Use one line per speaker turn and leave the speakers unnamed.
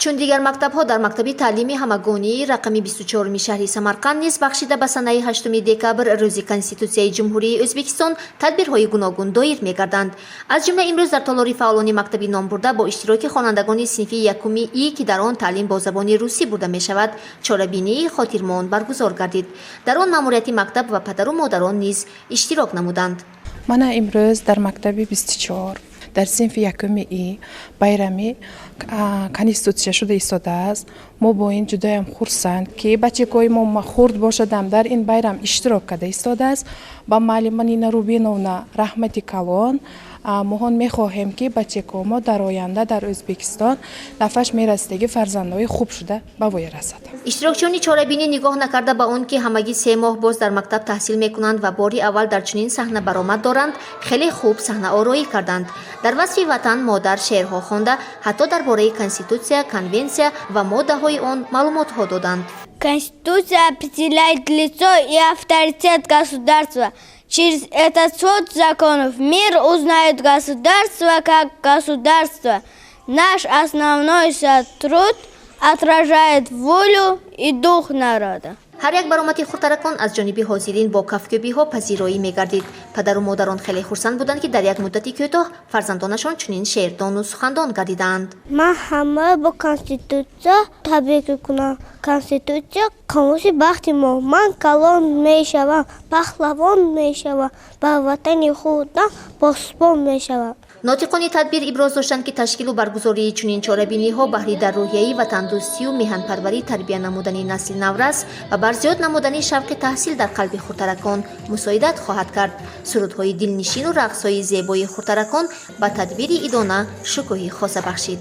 چون دیگر مکتب‌ها در مکتب تعلیمی همگانی رقمی 24 شهری سمرقند نیز بخشیده به سنه 8 دکبر روز کنستیتوسیای جمهوری ازبکستان تدبیرهای گوناگون دایر می‌گردند. از جمله امروز در تالاری فعالان مکتبی نام برده با اشتراک خوانندگان صنف یکمی ای که در آن تعلیم با زبان روسی برده می‌شود چاره‌بینی خاطرمان برگزار گردید. در آن ماموریت مکتب و پدر و مادران نیز اشتراک نمودند.
من امروز در مکتب 24 در صنف یکمی ای байрами کنستیتوسیا шуда истодааст. мо бо ин ҷудоям хурсанд ки бачакҳои мо хурд бошадам дар ин байрам иштирок карда истодааст. ба маълима Нина Рубиновна раҳмати калон моҳон мехоҳем ки бачакҳои мо дар оянда дар Ӯзбекистон нафаш мерасидагӣ фарзандҳои хуб шуда ба воя расад.
иштирокчиёни чорабинӣ нигоҳ накарда ба он ки ҳамагӣ 3 моҳ боз дар мактаб таҳсил мекунанд ва бори аввал дар чунин саҳна баромад доранд, хеле хуб саҳнаороӣ карданд. дар васфи ватан модар шеърҳо хонда, ҳатто дар бораи конститутсия, конвенсия ва моддаҳои он маълумотҳо доданд.
Конституция определяет лицо и авторитет государства. Через этот свод законов мир узнает государство как государство. Наш основной труд отражает волю и дух народа.
ҳар як баромади хурдтаракон аз ҷониби ҳозирин бо кафкӯбиҳо пазироӣ мегардид. Падару модарон хеле хурсанд буданд ки дар як муддати кӯтоҳ фарзандонашон чунин шеърдону сухандон гардидаанд.
Ман ҳама бо конституция табрик мекунам. Конституция камоши бахти мо. Ман калон мешавам, паҳлавон мешавам, ба ватани худам посбон мешавам.
нотиқони тадбир иброз доштанд ки ташкилу баргузории чунин чорабиниҳо баҳри дар рӯҳияӣ ватандӯстию меҳанпарварӣ тарбия намудани насли наврас ва барзиёд намудани шавқи таҳсил дар қалби хурдтаракон мусоидат хоҳад кард. сурудҳои дилнишину рақсҳои зебои хурдтаракон ба тадбири идона шукӯҳи хоса бахшид.